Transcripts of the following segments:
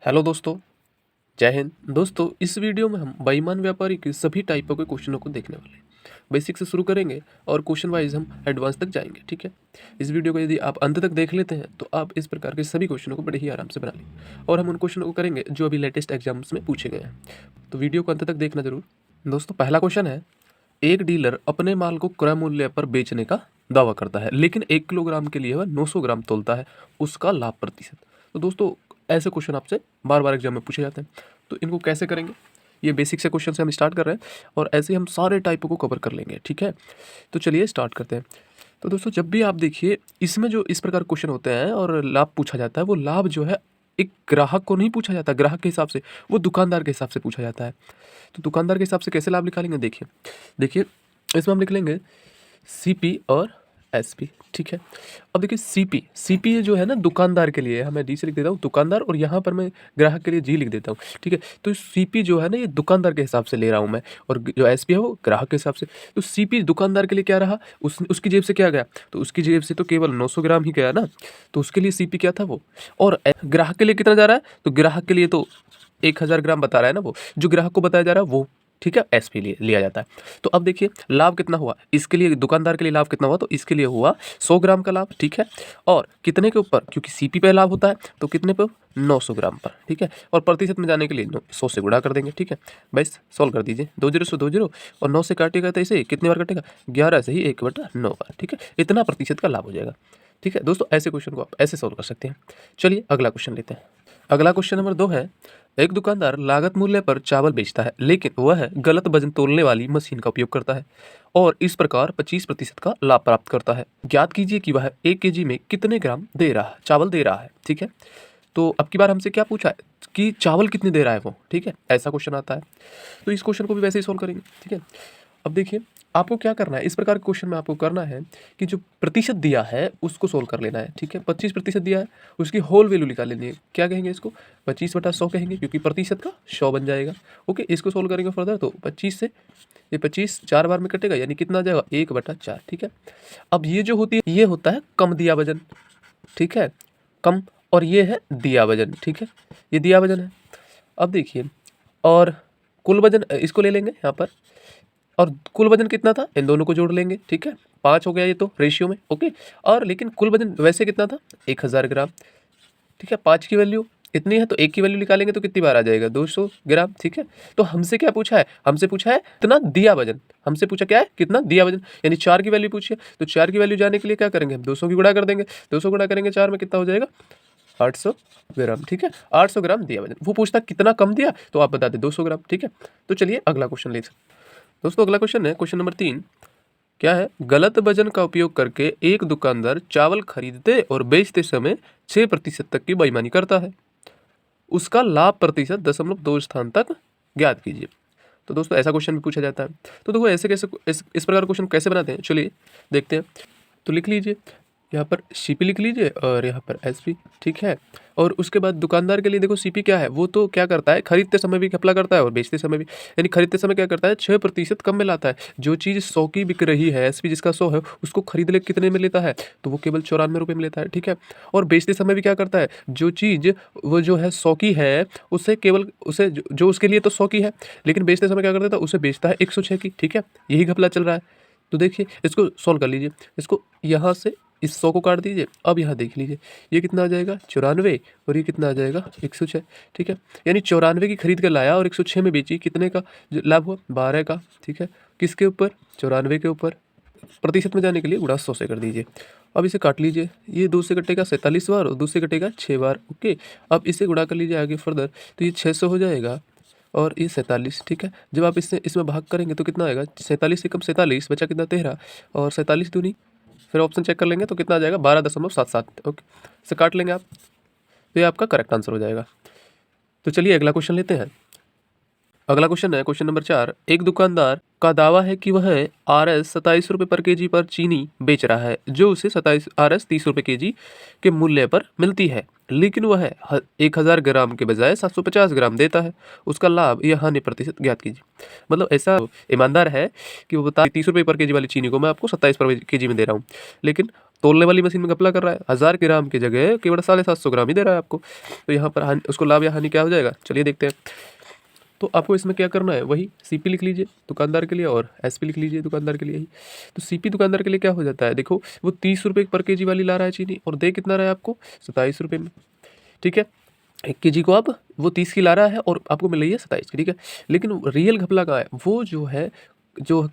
Hello दोस्तों, जय हिंद। दोस्तों, इस वीडियो में हम बेईमान व्यापारी के सभी टाइपों के क्वेश्चनों को देखने वाले हैं। बेसिक से शुरू करेंगे और क्वेश्चन वाइज हम एडवांस तक जाएंगे। ठीक है, इस वीडियो को यदि आप अंत तक देख लेते हैं तो आप इस प्रकार के सभी क्वेश्चनों को बड़े ही आराम से बना लेंगे और हम उन क्वेश्चनों को करेंगे जो अभी लेटेस्ट एग्जाम्स में पूछे गए हैं। तो वीडियो को अंत तक देखना जरूर। दोस्तों, पहला क्वेश्चन है, एक डीलर अपने माल को क्रय मूल्य पर बेचने का दावा करता है, लेकिन 1 किलोग्राम के लिए वह 900 ग्राम तोलता है, उसका लाभ प्रतिशत। तो दोस्तों, ऐसे क्वेश्चन आपसे बार बार एग्जाम में पूछे जाते हैं, तो इनको कैसे करेंगे, ये बेसिक से क्वेश्चन से हम स्टार्ट कर रहे हैं और ऐसे ही हम सारे टाइपों को कवर कर लेंगे। ठीक है, तो चलिए स्टार्ट करते हैं। तो दोस्तों, जब भी आप देखिए इसमें जो इस प्रकार क्वेश्चन होते हैं और लाभ पूछा जाता है, वो लाभ जो है एक ग्राहक को नहीं पूछा जाता, ग्राहक के हिसाब से, वो दुकानदार के हिसाब से पूछा जाता है। तो दुकानदार के हिसाब से कैसे लाभ निकालेंगे, देखिए देखिए इसमें हम लिख लेंगे सीपी और एसपी। ठीक है, अब देखिए सीपी जो है ना दुकानदार के लिए, मैं डी से लिख देता हूँ दुकानदार, और यहाँ पर मैं ग्राहक के लिए जी लिख देता हूँ। ठीक है, तो सीपी जो है ना ये दुकानदार के हिसाब से ले रहा हूँ मैं, और जो एसपी है वो ग्राहक के हिसाब से। तो सीपी दुकानदार के लिए क्या रहा, उसकी जेब से क्या गया, तो उसकी जेब से तो केवल 900 ग्राम ही गया ना, तो उसके लिए सीपी क्या था वो। और ग्राहक के लिए कितना जा रहा है, तो ग्राहक के लिए तो 1000 ग्राम बता रहा है ना वो, जो ग्राहक को बताया जा रहा है वो। ठीक है, एसपी लिया जाता है। तो अब देखिए लाभ कितना हुआ, इसके लिए दुकानदार के लिए लाभ कितना हुआ, तो इसके लिए हुआ 100 ग्राम का लाभ। ठीक है, और कितने के ऊपर, क्योंकि सीपी पे लाभ होता है तो कितने पर, 900 ग्राम पर। ठीक है, और प्रतिशत में जाने के लिए 100 से गुणा कर देंगे। ठीक है, बस सॉल्व कर दीजिए, 2 जीरो से 2 जीरो, और 9 से काटेगा तो इसे कितनी बार कटेगा, 11 से ही 1/9 बार। ठीक है, इतना प्रतिशत का लाभ हो जाएगा। ठीक है दोस्तों, ऐसे क्वेश्चन को आप ऐसे सॉल्व कर सकते हैं। चलिए अगला क्वेश्चन लेते हैं। अगला क्वेश्चन नंबर 2 है, एक दुकानदार लागत मूल्य पर चावल बेचता है, लेकिन वह गलत वजन तोलने वाली मशीन का उपयोग करता है और इस प्रकार 25% का लाभ प्राप्त करता है। ज्ञात कीजिए कि वह 1 केजी में कितने ग्राम चावल दे रहा है। ठीक है, तो अब की बार हमसे क्या पूछा है कि चावल कितने दे रहा है वो। ठीक है, ऐसा क्वेश्चन आता है, तो इस क्वेश्चन को भी वैसे ही सोल्व करेंगे। ठीक है, अब देखिए आपको क्या करना है, इस प्रकार के क्वेश्चन में आपको करना है कि जो प्रतिशत दिया है उसको सोल्व कर लेना है। ठीक है, 25% दिया है, उसकी होल वैल्यू निकाल लेनी है। क्या कहेंगे इसको, 25/100 कहेंगे, क्योंकि प्रतिशत का 100 बन जाएगा। ओके, इसको सोल्व करेंगे फर्दर, तो 25 से ये 25 4 बार में कटेगा, यानी कितना आ जाएगा, 1/4। ठीक है, अब ये जो होती है ये होता है कम दिया वजन। ठीक है, कम, और ये है दिया वजन। ठीक है, ये दिया वजन है। अब देखिए, और कुल वजन इसको ले लेंगे यहाँ पर, और कुल वजन कितना था, इन दोनों को जोड़ लेंगे। ठीक है, 5 हो गया ये तो रेशियो में। ओके, और लेकिन कुल वजन वैसे कितना था, 1000 ग्राम। ठीक है, 5 की वैल्यू इतनी है तो 1 की वैल्यू निकालेंगे तो कितनी बार आ जाएगा, 200 ग्राम। ठीक है, तो हमसे क्या पूछा है, हमसे पूछा है कितना दिया वजन, हमसे पूछा क्या है, कितना दिया वजन, यानी 4 की वैल्यू पूछिए। तो 4 की वैल्यू जाने के लिए क्या करेंगे, हम 200 की गुणा कर देंगे। 200 गुणा करेंगे 4 में, कितना हो जाएगा, 800 ग्राम। ठीक है, 800 ग्राम दिया वजन। वो पूछता कितना कम दिया, तो आप बता दें 200 ग्राम। ठीक है, तो चलिए अगला क्वेश्चन ले सकते। दोस्तों, अगला क्वेश्चन है क्वेश्चन नंबर 3। क्या है, गलत वजन का उपयोग करके एक दुकानदार चावल खरीदते और बेचते समय 6% तक की बेईमानी करता है, उसका लाभ प्रतिशत 0.2 स्थान तक ज्ञात कीजिए। तो दोस्तों, ऐसा क्वेश्चन भी पूछा जाता है। तो देखो ऐसे कैसे इस प्रकार क्वेश्चन कैसे बनाते हैं, चलिए देखते हैं। तो लिख लीजिए, यहाँ पर सीपी लिख लीजिए और यहाँ पर एसपी। ठीक है, और उसके बाद दुकानदार के लिए देखो सीपी क्या है, वो तो क्या करता है, खरीदते समय भी घपला करता है और बेचते समय भी। यानी खरीदते समय क्या करता है, 6% कम में लाता है। जो चीज़ 100 की बिक रही है, एसपी जिसका 100 है, उसको खरीद ले कितने में लेता है, तो वो केवल 94 रुपये में लेता है। ठीक है, और बेचते समय भी क्या करता है, जो चीज़ वो जो है 100 की है, उसे केवल उसे जो उसके लिए तो 100 की है, लेकिन बेचते समय क्या करता है, उसे बेचता है 106 की। ठीक है, यही घपला चल रहा है। तो देखिए इसको सॉल्व कर लीजिए, इसको यहाँ से इस 100 को काट दीजिए। अब यहाँ देख लीजिए, ये कितना आ जाएगा, 94, और ये कितना आ जाएगा, 106। ठीक है, यानी 94 की खरीद कर लाया और 106 में बेची, कितने का लाभ हुआ, 12 का। ठीक है, किसके ऊपर, 94 के ऊपर। प्रतिशत में जाने के लिए गुणा 100 से कर दीजिए। अब इसे काट लीजिए, ये 2 से कटेगा 47 बार और 2 से कटेगा 6 बार। ओके, अब इसे गुणा कर लीजिए आगे फर्दर, तो ये 600 हो जाएगा और ये 47। ठीक है, जब आप इसमें भाग करेंगे तो कितना आएगा, 47 से कम 47 बचा कितना, 13, और 47 दूनी, फिर ऑप्शन चेक कर लेंगे तो कितना आ जाएगा, 12.77। ओके, इसे काट लेंगे आप, तो ये आपका करेक्ट आंसर हो जाएगा। तो चलिए अगला क्वेश्चन लेते हैं। अगला क्वेश्चन है क्वेश्चन नंबर 4। एक दुकानदार का दावा है कि वह RS 27 रुपये पर केजी पर चीनी बेच रहा है, जो उसे 30 रुपये केजी के मूल्य पर मिलती है, लेकिन वह 1000 ग्राम के बजाय 750 ग्राम देता है, उसका लाभ या हानि प्रतिशत ज्ञात कीजिए। मतलब ऐसा ईमानदार है कि वो बता 30 रुपये पर केजी वाली चीनी को मैं आपको 27 पर केजी में दे रहा हूँ, लेकिन तोलने वाली मशीन में घपला कर रहा है, 1000 ग्राम की जगह केवल 750 ग्राम ही दे रहा है आपको। तो यहाँ पर उसको लाभ या हानि क्या हो जाएगा, चलिए देखते हैं। तो आपको इसमें क्या करना है, वही सीपी लिख लीजिए दुकानदार के लिए और एसपी लिख लीजिए दुकानदार के लिए ही। तो सीपी दुकानदार के लिए क्या हो जाता है, देखो वो 30 रुपये पर केजी वाली ला रहा है चीनी और दे कितना रहा है आपको, 27 रुपये में, ठीक है। 1 केजी को आप वो 30 की ला रहा है और आपको मिल रही है 27 की, ठीक है। लेकिन रियल घपला कहाँ है, वो जो है जो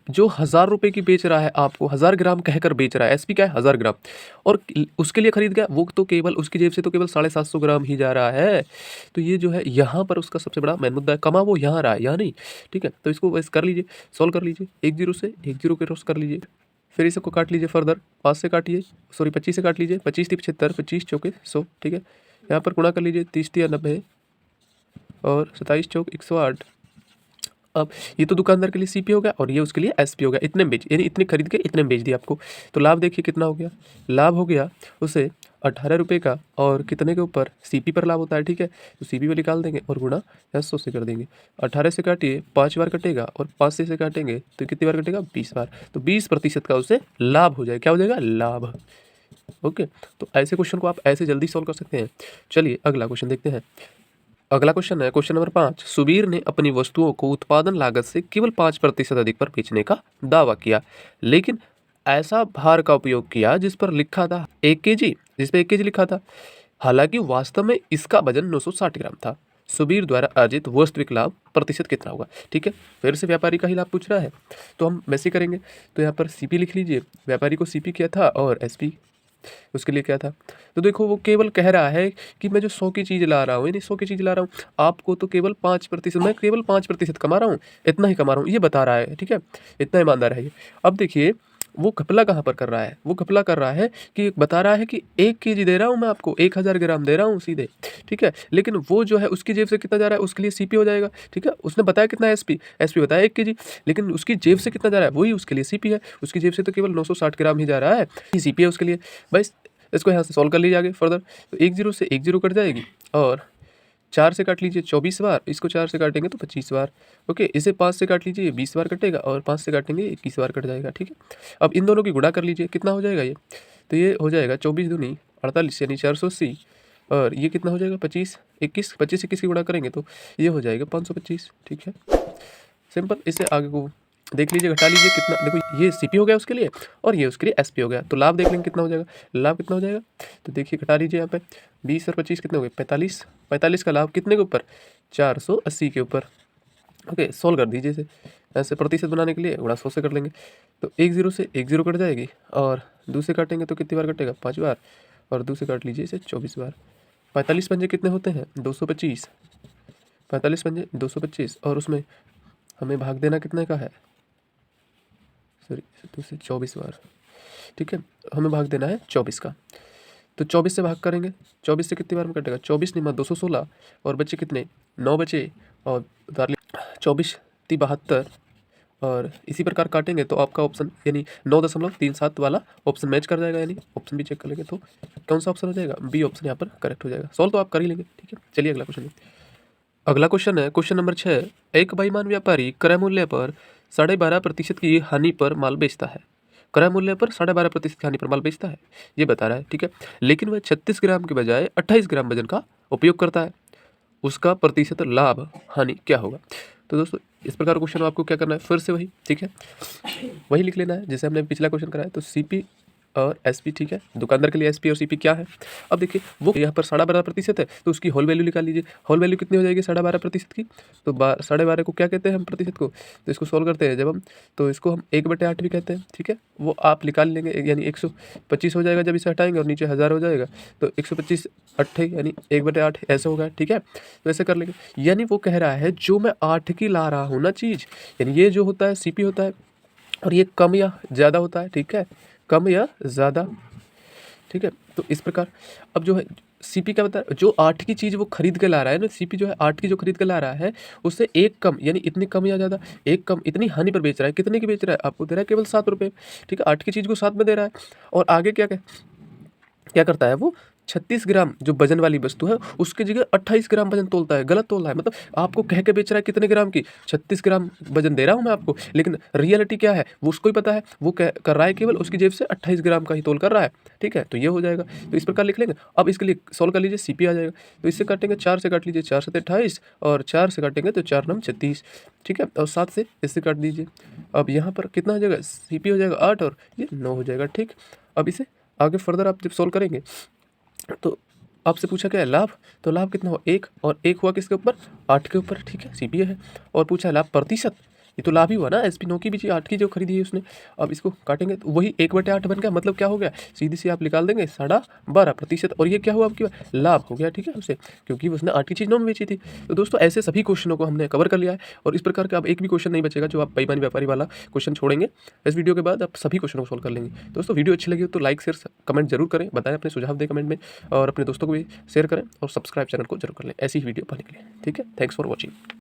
जो 1000 रुपये की बेच रहा है आपको, 1000 ग्राम कहकर बेच रहा है, एसपी क्या है 1000 ग्राम, और उसके लिए खरीद गया वो तो केवल उसकी जेब से तो केवल 750 ग्राम ही जा रहा है। तो ये जो है यहाँ पर उसका सबसे बड़ा मेन मुद्दा है, कमा वो यहाँ रहा है, यहाँ नहीं, ठीक है। तो इसको बस कर लीजिए, सॉल्व कर लीजिए, 10 से 10 क्रॉस कर लीजिए, फिर इसको काट लीजिए फर्दर, 5 से काटिए, सॉरी 25 से काट लीजिए, 25 × 75, 25 चौके 100, ठीक है। यहाँ पर गुणा कर लीजिए, 30 × 90 और 27 चौक 108। अब ये तो दुकानदार के लिए सीपी हो गया और ये उसके लिए एसपी हो गया, इतने में बेच, यानी इतने खरीद के इतने में बेच दिया आपको। तो लाभ देखिए कितना हो गया, लाभ हो गया उसे 18 रुपये का, और कितने के ऊपर, सीपी पर लाभ होता है, ठीक है। तो सीपी पर निकाल देंगे और गुणा 100 से कर देंगे। 18 से काटिए, 5 बार कटेगा, और 5 से काटेंगे तो कितनी बार कटेगा, 20 बार। तो 20% का उसे लाभ हो जाएगा, क्या हो जाएगा, लाभ। ओके, तो ऐसे क्वेश्चन को आप ऐसे जल्दी सॉल्व कर सकते हैं। चलिए अगला क्वेश्चन देखते हैं। अगला क्वेश्चन है क्वेश्चन नंबर 5। सुबीर ने अपनी वस्तुओं को उत्पादन लागत से केवल 5% अधिक पर बेचने का दावा किया, लेकिन ऐसा भार का उपयोग किया जिस पर लिखा था 1 केजी, जिस पे 1 केजी लिखा था, हालांकि वास्तव में इसका वजन 960 ग्राम था। सुबीर द्वारा अर्जित वास्तविक लाभ प्रतिशत कितना होगा, ठीक है। फिर से व्यापारी का ही लाभ पूछ रहा है, तो हम वैसे करेंगे। तो यहाँ पर सीपी लिख लीजिए, व्यापारी को सीपी किया था और एसपी उसके लिए क्या था। तो देखो वो केवल कह रहा है कि मैं जो 100 की चीज़ ला रहा हूँ, यानी 100 की चीज़ ला रहा हूँ, आपको तो केवल 5%, मैं केवल 5% कमा रहा हूँ, इतना ही कमा रहा हूँ, ये बता रहा है, ठीक है। इतना ईमानदार है ये। अब देखिए वो घपला कहाँ पर कर रहा है, वो घपला कर रहा है कि बता रहा है कि 1 केजी दे रहा हूँ मैं आपको, 1000 ग्राम दे रहा हूँ सीधे, ठीक है। लेकिन वो जो है उसकी जेब से कितना जा रहा है, उसके लिए सीपी हो जाएगा, ठीक है। उसने बताया कितना है एसपी, एसपी बताया 1 केजी, लेकिन उसकी जेब से कितना जा रहा है, वही उसके लिए सीपी है। उसकी जेब से तो केवल 960 ग्राम ही जा रहा है, ये सीपी है उसके लिए। भाई इसको यहाँ से सॉल्व कर लीजिए आगे फर्दर। तो 10 से 10 कट जाएगी, और 4 से काट लीजिए 24 बार, इसको 4 से काटेंगे तो 25 बार। ओके, इसे 5 से काट लीजिए, 20 बार कटेगा, और 5 से काटेंगे 21 बार कट जाएगा, ठीक है। अब इन दोनों की गुणा कर लीजिए, कितना हो जाएगा ये, तो ये हो जाएगा 24 दूनी 48, यानी 480, और ये कितना हो जाएगा 25 21 की गुणा करेंगे तो ये हो जाएगा 525, ठीक है। सिंपल, इससे आगे को देख लीजिए, घटा लीजिए कितना, देखो ये सीपी हो गया उसके लिए और ये उसके लिए एसपी हो गया। तो लाभ देख लेंगे कितना हो जाएगा, लाभ कितना हो जाएगा, तो देखिए घटा लीजिए यहाँ पे 20 और 25 कितने हो गए, 45 का लाभ कितने के ऊपर, 480 के ऊपर। ओके, सोल्व कर दीजिए इसे, ऐसे प्रतिशत बनाने के लिए गुणा 100 से कर लेंगे। तो 10 से 10 कट जाएगी, और 2 से काटेंगे तो कितनी बार कटेगा, 5 बार, और 2 से काट लीजिए इसे 24 बार। 45 पंजे कितने होते हैं, 225, 45 पंजे 225, और उसमें हमें भाग देना कितने का है, सॉरी 2 से 24 बार, ठीक है, हमें भाग देना है 24 का। तो 24 से भाग करेंगे, 24 से कितनी बार में कटेगा, 24 निमा 216, और बचे कितने, 9 बचे, और उतार लिया 24 × 72, और इसी प्रकार काटेंगे तो आपका ऑप्शन यानी 9.37 वाला ऑप्शन मैच कर जाएगा, यानी ऑप्शन भी चेक कर लेंगे तो कौन सा ऑप्शन हो जाएगा, बी ऑप्शन यहाँ पर करेक्ट हो जाएगा। सॉल्व तो आप कर ही लेंगे, ठीक है। चलिए अगला क्वेश्चन, अगला क्वेश्चन है क्वेश्चन नंबर 6। एक बेईमान व्यापारी क्रय मूल्य पर 12.5% की हानि पर माल बेचता है, क्रय मूल्य पर 12.5% की हानि पर माल बेचता है, ये बता रहा है, ठीक है। लेकिन वह 36 ग्राम के बजाय 28 ग्राम वजन का उपयोग करता है, उसका प्रतिशत लाभ हानि क्या होगा। तो दोस्तों इस प्रकार क्वेश्चन आपको क्या करना है, फिर से वही, ठीक है, वही लिख लेना है जैसे हमने पिछला क्वेश्चन कराया। तो सीपी और एसपी, ठीक है, दुकानदार के लिए एसपी और सीपी क्या है। अब देखिए वो यहाँ पर 12.5% है, तो उसकी होल वैल्यू निकाल लीजिए, होल वैल्यू कितनी हो जाएगी 12.5% की, तो 12.5 को क्या कहते हैं हम, प्रतिशत को। तो इसको सॉल्व करते हैं जब हम, तो इसको हम 1/8 भी कहते हैं, ठीक है, वो आप निकाल लेंगे, यानी 125 हो जाएगा जब इसे हटाएंगे, और नीचे 1000 हो जाएगा, तो 125 8 यानी 1/8 ऐसे होगा, ठीक है। तो ऐसे कर लेंगे, यानी वो कह रहा है जो मैं 8 की ला रहा हूँ ना चीज़, यानी ये जो होता है सीपी होता है, और ये कम या ज़्यादा होता है, ठीक है, कम या ज़्यादा, ठीक है। तो इस प्रकार अब जो है सीपी क्या बता रहा है, जो 8 की चीज़ वो खरीद के ला रहा है ना, सीपी जो है 8 की जो खरीद के ला रहा है उससे एक कम, यानी इतनी कम या ज़्यादा, एक कम इतनी हानि पर बेच रहा है, कितने की बेच रहा है, आपको दे रहा है केवल 7 रुपये, ठीक है, 8 की चीज़ को 7 में दे रहा है। और आगे क्या क्या करता है वो, 36 ग्राम जो वजन वाली वस्तु है उसकी जगह 28 ग्राम वजन तोलता है, गलत तोल रहा है। मतलब आपको कह के बेच रहा है कितने ग्राम की, 36 ग्राम वजन दे रहा हूँ मैं आपको, लेकिन रियलिटी क्या है वो उसको ही पता है, वो कर रहा है केवल उसकी जेब से 28 ग्राम का ही तोल कर रहा है, ठीक है। तो ये हो जाएगा, तो इस प्रकार लिख लेंगे। अब इसके लिए सॉल्व कर लीजिए, सीपी आ जाएगा। तो इससे काटेंगे, 4 से काट लीजिए, 4 से 28 और 4 से काटेंगे तो 4 9 36, ठीक है। और 7 से इससे काट दीजिए। अब यहाँ पर कितना हो जाएगा, सीपी हो जाएगा 8 और ये 9 हो जाएगा, ठीक। अब इसे आगे फर्दर आप जब सॉल्व करेंगे तो आपसे पूछा क्या है लाभ, तो लाभ कितना हुआ 1, और 1 हुआ किसके ऊपर, 8 के ऊपर, ठीक है, सीपी है। और पूछा है लाभ प्रतिशत, ये तो लाभ ही हुआ ना, SP9 की भी चीज़ 8 की जो खरीदी है उसने। अब इसको काटेंगे तो वही 1/8 बन गया, मतलब क्या हो गया, सीधी सी आप निकाल देंगे 12.5%, और ये क्या हुआ आपकी लाभ हो गया, ठीक है उसे, क्योंकि उसने 8 की चीज़ 9 में बेची थी। तो दोस्तों ऐसे सभी क्वेश्चनों को हमने कवर कर लिया है, और इस प्रकार का अब एक भी क्वेश्चन नहीं बचेगा जो आप बेईमानी व्यापारी वाला क्वेश्चन छोड़ेंगे। इस वीडियो के बाद आप सभी क्वेश्चनों को सोल्व कर लेंगे। दोस्तों वीडियो अच्छी लगी तो लाइक शेयर कमेंट जरूर करें, बताएं, अपने सुझाव दें कमेंट में, और अपने दोस्तों को भी शेयर करें, और सब्सक्राइब चैनल को जरूर कर लें ऐसी ही वीडियो पाने के लिए, ठीक है। Thanks for watching.